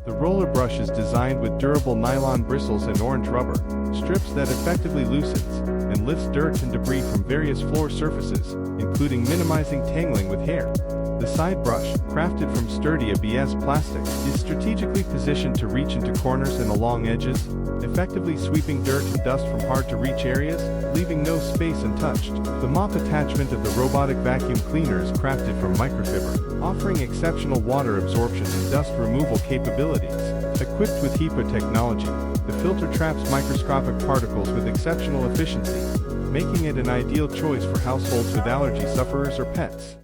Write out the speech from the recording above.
The roller brush is designed with durable nylon bristles and orange rubber strips that effectively loosens and lifts dirt and debris from various floor surfaces, including minimizing tangling with hair. The side brush, crafted from sturdy ABS plastic, is strategically positioned to reach into corners and along edges, effectively sweeping dirt and dust from hard-to-reach areas, leaving no space untouched. The mop attachment of the Robotic vacuum cleaner is crafted from microfiber, offering exceptional water absorption and dust removal capabilities. Equipped with HEPA technology, the filter traps microscopic particles with exceptional efficiency, making it an ideal choice for households with allergy sufferers or pets.